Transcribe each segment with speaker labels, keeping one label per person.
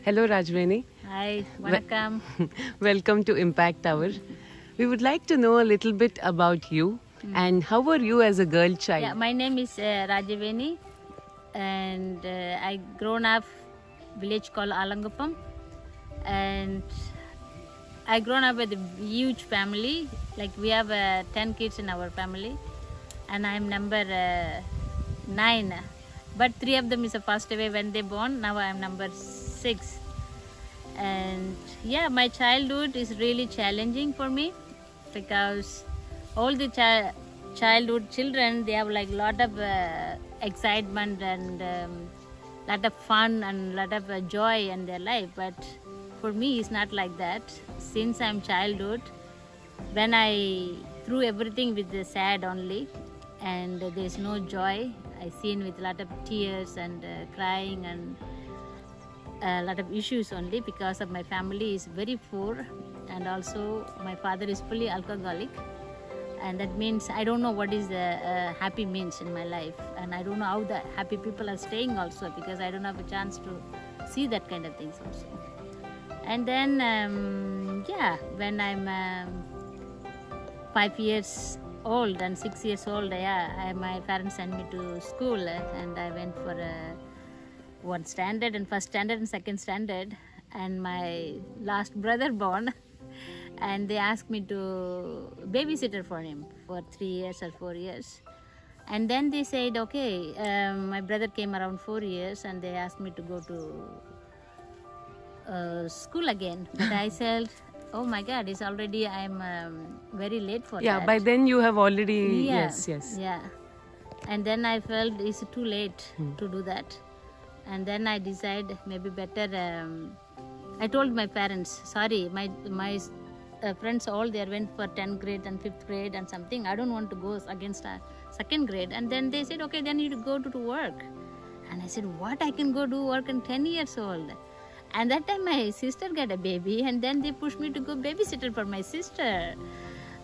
Speaker 1: Hello, Rajveni.
Speaker 2: Hi, vanakkam.
Speaker 1: Welcome to Impact Hour. We would like to know a little bit about you and how were you as a girl child?
Speaker 2: Yeah, my name is Rajaveni, and I grown up village called Alanguppam, and I grown up with a huge family. Like we have 10 kids in our family, and I'm number 9. But 3 of them is passed away when they born. Now I'm number 6. And yeah, my childhood is really challenging for me because all the childhood children, they have like lot of excitement and lot of fun and lot of joy in their life. But for me, it's not like that. Since I'm childhood, when I threw everything with the sad only, and there's no joy, I seen with a lot of tears and crying and a lot of issues only because of my family is very poor, and also my father is fully alcoholic, and that means I don't know what is the happy means in my life, and I don't know how the happy people are staying also because I don't have a chance to see that kind of things also. And then when I'm 5 years old and 6 years old, my parents sent me to school, and I went for one standard and first standard and second standard, and my last brother born and they asked me to babysitter for him for 3 years or 4 years. And then they said, okay, my brother came around 4 years and they asked me to go to school again. But I said, oh my God, it's already, I'm very late for that.
Speaker 1: Yeah, by then you have already,
Speaker 2: Yeah.
Speaker 1: yes.
Speaker 2: Yeah. And then I felt it's too late to do that. And then I decided maybe better, I told my parents, sorry, my friends all there went for 10th grade and 5th grade and something. I don't want to go against 2nd grade. And then they said, okay, then you go to work. And I said, what, I can go do work in 10 years old? And that time my sister got a baby, and then they pushed me to go babysitter for my sister.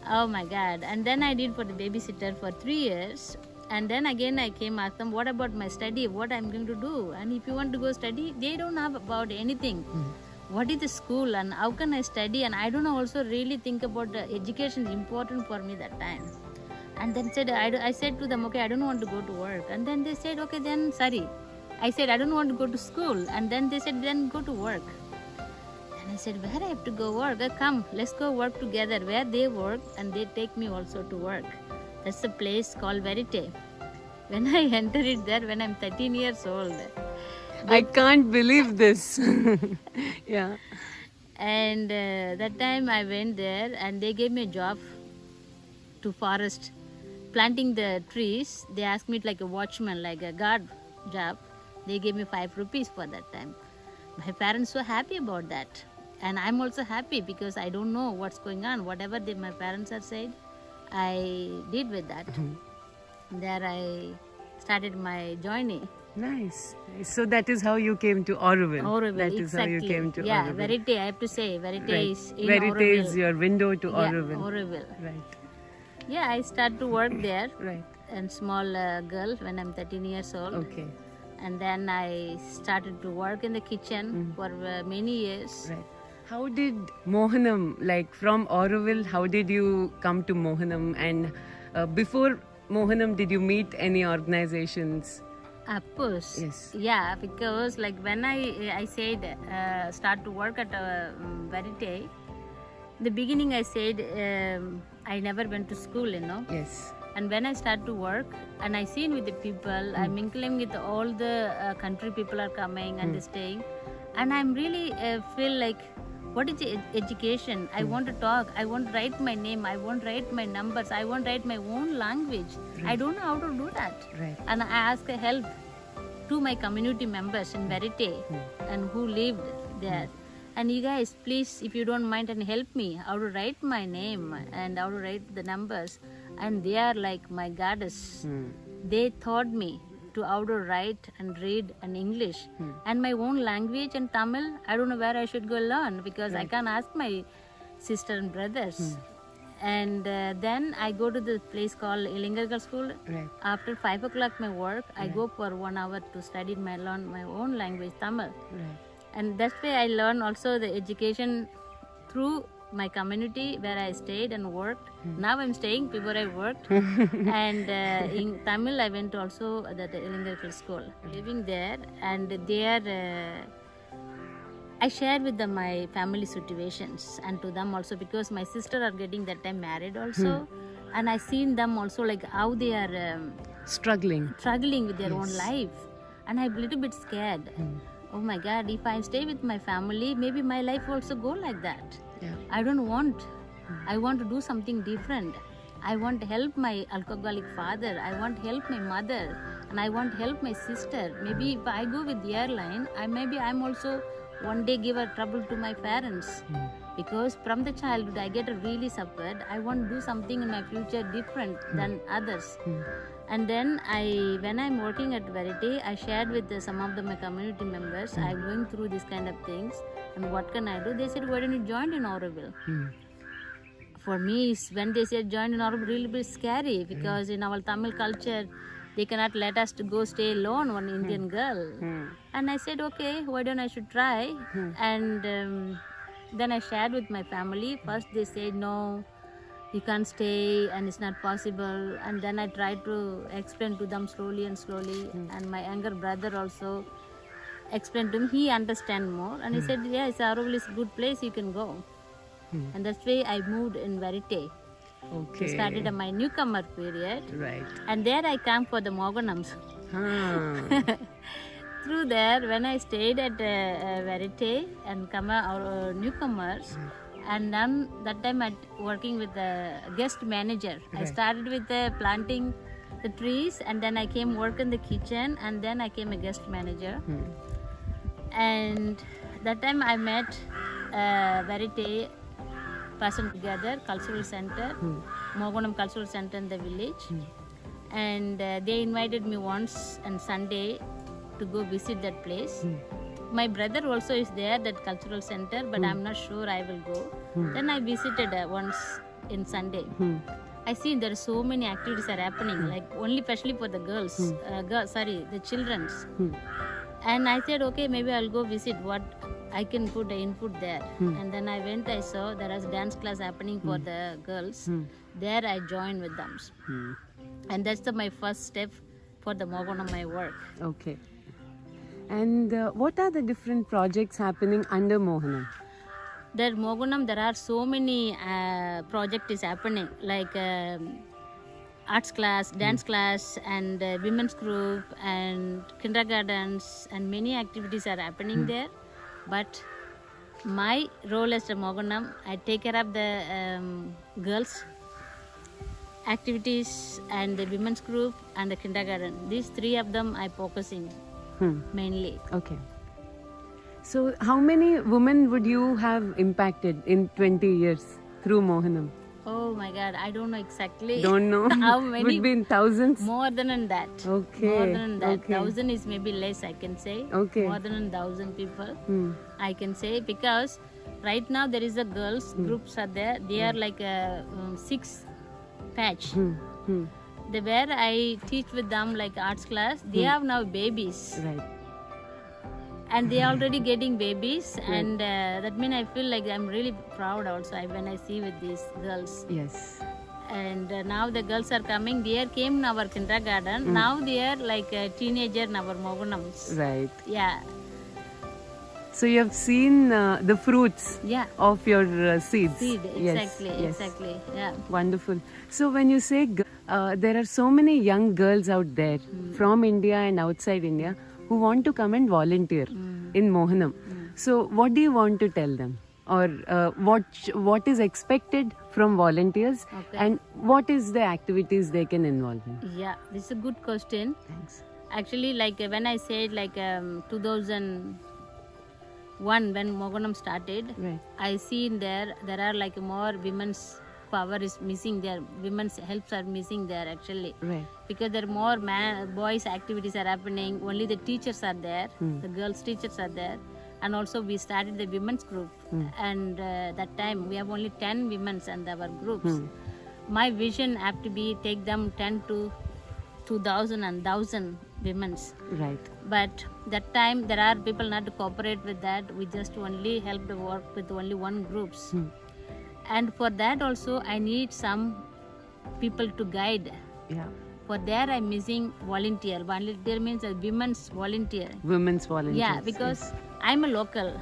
Speaker 2: Oh my God. And then I did for the babysitter for 3 years. And then again I came asked them, what about my study? What I'm going to do? And if you want to go study, they don't have about anything. What is the school and how can I study? And I don't also really think about the education is important for me that time. And then I said to them, okay, I don't want to go to work. And then they said, okay, then sorry. I said, I don't want to go to school. And then they said, then go to work. And I said, where I have to go work? Come, let's go work together. Where they work and they take me also to work. That's a place called Verite. When I entered it there, when I'm 13 years old.
Speaker 1: I can't believe this. Yeah.
Speaker 2: And that time I went there and they gave me a job to forest, planting the trees. They asked me like a watchman, like a guard job. They gave me 5 rupees for that time. My parents were happy about that. And I'm also happy because I don't know what's going on. Whatever my parents have said, I did with that. There I started my journey.
Speaker 1: Nice. So that is how you came to Auroville.
Speaker 2: Auroville,
Speaker 1: That is
Speaker 2: exactly.
Speaker 1: how you came to
Speaker 2: yeah,
Speaker 1: Auroville.
Speaker 2: Verite, I have to say. Verite
Speaker 1: Right.
Speaker 2: is in
Speaker 1: Verite
Speaker 2: Auroville.
Speaker 1: is your window to Auroville.
Speaker 2: Yeah, Auroville.
Speaker 1: Right.
Speaker 2: Yeah, I started to work there.
Speaker 1: Right.
Speaker 2: And small girl when I'm 13 years old.
Speaker 1: Okay.
Speaker 2: And then I started to work in the kitchen for many years.
Speaker 1: Right. How did Mohanam, like from Auroville, how did you come to Mohanam? And before Mohanam, did you meet any organizations?
Speaker 2: Of course.
Speaker 1: Yes.
Speaker 2: Yeah, because like when I said start to work at Verite, the beginning I said I never went to school,
Speaker 1: Yes.
Speaker 2: And when I start to work and I seen with the people, I'm mingling with all the country people are coming and they staying, and I'm really feel like, what is education? I want to talk. I want to write my name. I want to write my numbers. I want to write my own language. I don't know how to do that.
Speaker 1: Right.
Speaker 2: And I ask help to my community members in Verite and who lived there. And you guys, please, if you don't mind, and help me how to write my name and how to write the numbers. And they are like my goddess. They taught me to how to write and read and English and my own language and Tamil. I don't know where I should go learn because I can't ask my sister and brothers. And then I go to the place called Ilingarkal School.
Speaker 1: Right.
Speaker 2: After 5 o'clock my work, I go for 1 hour to study learn my own language, Tamil.
Speaker 1: Right.
Speaker 2: And that's why I learned also the education through my community where I stayed and worked. Now I'm staying, before I worked. And in Tamil, I went also the Ilingal School. Living there, and there I shared with them my family situations, and to them also, because my sister are getting that time married also. And I seen them also like how they are
Speaker 1: Struggling.
Speaker 2: with their own life. And I'm a little bit scared. Oh my God, if I stay with my family, maybe my life also go like that.
Speaker 1: Yeah.
Speaker 2: I don't want. I want to do something different. I want to help my alcoholic father. I want to help my mother. And I want to help my sister. Maybe if I go with the airline, I'm also one day give a trouble to my parents. Because from the childhood I get really suffered. I want to do something in my future different than others. And then when I'm working at Verity, I shared with some of my community members, I'm going through these kind of things, and what can I do? They said, why don't you join in Auroville? For me, when they said join in Auroville, really bit scary, because in our Tamil culture, they cannot let us to go stay alone, one Indian girl. And I said, okay, why don't I should try? And then I shared with my family. First they said, no, you can't stay and it's not possible. And then I tried to explain to them slowly and slowly. And my younger brother also explained to him. He understand more. And he said, yes, Auroville is a good place, you can go. And that's why I moved in Verity.
Speaker 1: Okay.
Speaker 2: Started my newcomer period.
Speaker 1: Right.
Speaker 2: And there I come for the Moganams. Through there, when I stayed at Verity and come our newcomers, and then that time I working with the guest manager. I started with planting the trees, and then I came work in the kitchen, and then I came a guest manager. And that time I met Verity person together, cultural center, Moganam Cultural Center in the village. And they invited me once on Sunday to go visit that place. My brother also is there, that cultural center, but I'm not sure I will go. Then I visited once in Sunday. I see there are so many activities are happening, like only especially for the girls, the children's. And I said, okay, maybe I'll go visit what I can put the input there. And then I went, I saw there was dance class happening for the girls. There I joined with them. And that's my first step for the Moganam, my work.
Speaker 1: Okay. And what are the different projects happening under Mohanam?
Speaker 2: There Moganam, there are so many projects is happening, like arts class, dance class, and women's group, and kindergartens, and many activities are happening there. But my role as a Moganam, I take care of the girls activities and the women's group and the kindergarten. These three of them I focusing mainly.
Speaker 1: Okay. So how many women would you have impacted in 20 years through Mohanam?
Speaker 2: Oh my God, I don't know exactly.
Speaker 1: Don't know.
Speaker 2: How many?
Speaker 1: Would be in thousands?
Speaker 2: More than that.
Speaker 1: Okay.
Speaker 2: More than that.
Speaker 1: Okay.
Speaker 2: 1,000 is maybe less, I can say.
Speaker 1: Okay.
Speaker 2: More than 1,000 people, I can say, because right now there is a girls groups are there. They are like a 6 patch. The where I teach with them like arts class, they have now babies.
Speaker 1: Right.
Speaker 2: And they are already getting babies, and that means I feel like I'm really proud also when I see with these girls.
Speaker 1: Yes.
Speaker 2: And now the girls are coming. They came in our kindergarten. Now they are like a teenager in our Moganams.
Speaker 1: Right.
Speaker 2: Yeah.
Speaker 1: So you have seen the fruits of your seeds.
Speaker 2: Seed, exactly,
Speaker 1: Yes.
Speaker 2: exactly. Yeah.
Speaker 1: Wonderful. So when you say there are so many young girls out there from India and outside India who want to come and volunteer in Mohanam. So what do you want to tell them? Or what is expected from volunteers, and what is the activities they can involve in?
Speaker 2: Yeah, this is a good question.
Speaker 1: Thanks.
Speaker 2: Actually, like when I said like 2001 when Moganam started, I see in there are like more women's power is missing there. Women's helps are missing there actually.
Speaker 1: Right.
Speaker 2: Because there are more boys activities are happening. Only the teachers are there. The girls teachers are there. And also we started the women's group. And that time we have only 10 women in our groups. My vision have to be take them 10 to 2,000 and 1,000 women's.
Speaker 1: Right.
Speaker 2: But that time there are people not to cooperate with that. We just only help the work with only one groups. And for that also I need some people to guide.
Speaker 1: Yeah.
Speaker 2: For there I'm missing volunteer. Volunteer means a women's volunteer.
Speaker 1: Women's volunteers.
Speaker 2: Yeah, because I'm a local.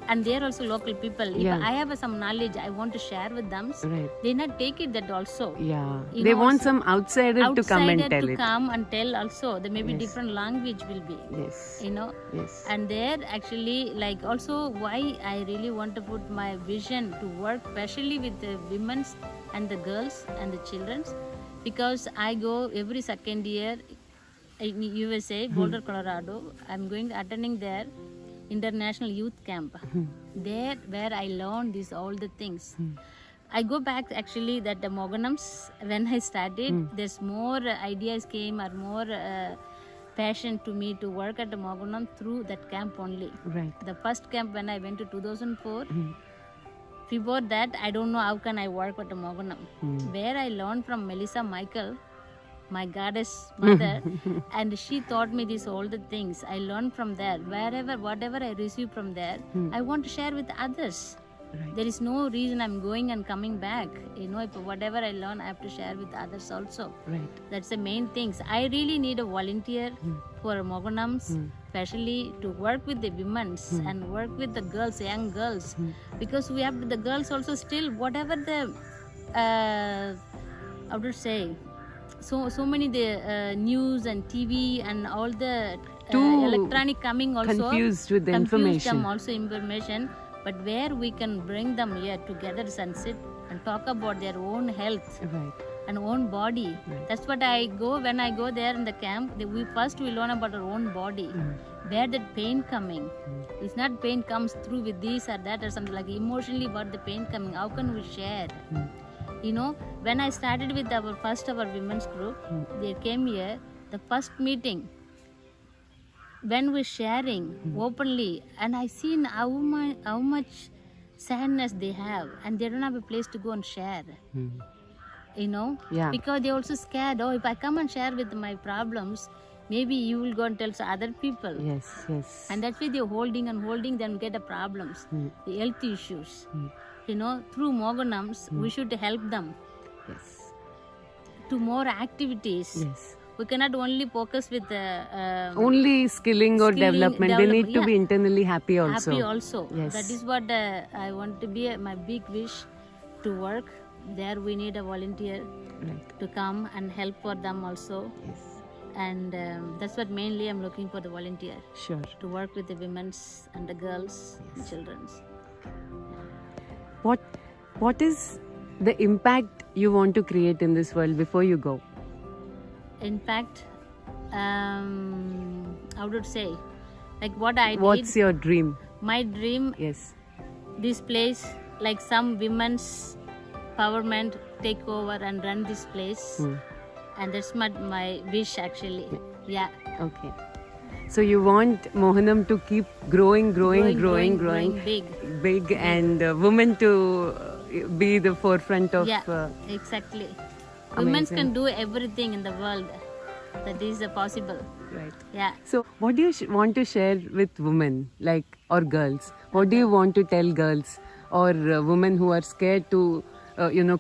Speaker 2: And they're also local people. If
Speaker 1: Yeah.
Speaker 2: I have some knowledge I want to share with them,
Speaker 1: Right.
Speaker 2: they not take it that also.
Speaker 1: Yeah.
Speaker 2: You
Speaker 1: They
Speaker 2: know,
Speaker 1: want some outsider to come and
Speaker 2: Outsider
Speaker 1: tell
Speaker 2: to
Speaker 1: it.
Speaker 2: come and tell also. There may be
Speaker 1: Yes.
Speaker 2: different language will be.
Speaker 1: Yes.
Speaker 2: You know.
Speaker 1: Yes.
Speaker 2: And there actually like also why I really want to put my vision to work especially with the women's and the girls and the children's, because I go every second year in USA, Boulder, Colorado. I'm going attending there international youth camp. There where I learned these all the things. I go back actually that the Moganams when I started, there's more ideas came or more passion to me to work at the Moganam through that camp only.
Speaker 1: Right.
Speaker 2: The first camp when I went to 2004, before that I don't know how can I work with the Moganam. Where I learned from Melissa Michael, my goddess mother, and she taught me these all the things. I learned from there. Whatever I receive from there, I want to share with others.
Speaker 1: Right.
Speaker 2: There is no reason I'm going and coming back. You know, if whatever I learn, I have to share with others also.
Speaker 1: Right.
Speaker 2: That's the main things. I really need a volunteer for Moganams, especially to work with the women's and work with the girls, young girls, because we have the girls also still whatever the how to say. So many the news and TV and all the
Speaker 1: Too
Speaker 2: electronic coming also
Speaker 1: confused with the
Speaker 2: confuse
Speaker 1: information.
Speaker 2: them also information, but where we can bring them here together and sit and talk about their own health
Speaker 1: Right.
Speaker 2: and own body. That's what I go when I go there in the camp. We learn about our own body, where that pain coming. It's not pain comes through with this or that or something like emotionally what the pain coming. How can we share? You know, when I started with our women's group, they came here, the first meeting, when we're sharing openly, and I seen how much sadness they have, and they don't have a place to go and share. You know,
Speaker 1: Yeah.
Speaker 2: because they also scared. Oh, if I come and share with my problems, maybe you will go and tell other people.
Speaker 1: Yes. Yes.
Speaker 2: And that's why they're holding, then get the problems, the health issues. You know, through Moganams, we should help them
Speaker 1: Yes.
Speaker 2: to more activities.
Speaker 1: Yes.
Speaker 2: We cannot only focus with the
Speaker 1: Only skilling or development. They need to be internally happy also.
Speaker 2: happy also.
Speaker 1: Yes.
Speaker 2: That is what I want to be my big wish to work. There we need a volunteer
Speaker 1: Right.
Speaker 2: to come and help for them also.
Speaker 1: Yes.
Speaker 2: And that's what mainly I'm looking for, the volunteer
Speaker 1: Sure.
Speaker 2: to work with the women's and the girls and children's.
Speaker 1: What is the impact you want to create in this world before you go?
Speaker 2: In fact, how to say, like what I
Speaker 1: What's
Speaker 2: did,
Speaker 1: your dream?
Speaker 2: my dream,
Speaker 1: Yes.
Speaker 2: this place, like some women's empowerment take over and run this place. And that's my wish actually. Yeah.
Speaker 1: Okay. So you want Mohanam to keep growing
Speaker 2: big.
Speaker 1: and women to be the forefront of.
Speaker 2: Yeah, exactly. Women
Speaker 1: amazing.
Speaker 2: can do everything in the world. That is possible.
Speaker 1: Right.
Speaker 2: Yeah.
Speaker 1: So what do you want to share with women, like, or girls? What do you want to tell girls or women who are scared to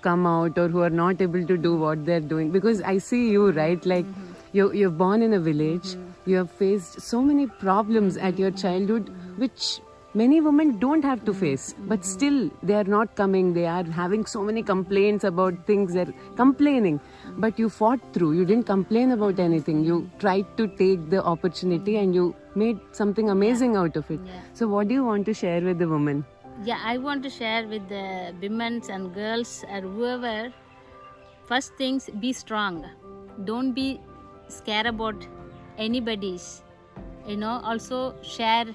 Speaker 1: come out, or who are not able to do what they're doing? Because I see you, right, like you're born in a village, you have faced so many problems at your childhood which many women don't have to face, but still they are not coming. They are having so many complaints about things. They're complaining, but you fought through. You didn't complain about anything. You tried to take the opportunity and you made something amazing out of it.
Speaker 2: Yeah.
Speaker 1: So what do you want to share with the women?
Speaker 2: Yeah, I want to share with the women and girls or whoever, first things, be strong. Don't be scared about anybody's. Also share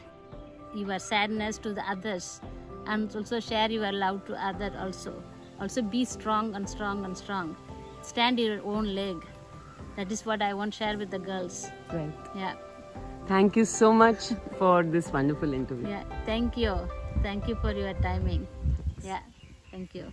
Speaker 2: your sadness to the others, and also share your love to others also. Also be strong. Stand your own leg. That is what I want to share with the girls.
Speaker 1: Right.
Speaker 2: Yeah.
Speaker 1: Thank you so much for this wonderful interview.
Speaker 2: Yeah. Thank you. Thank you for your timing. Yeah. Thank you.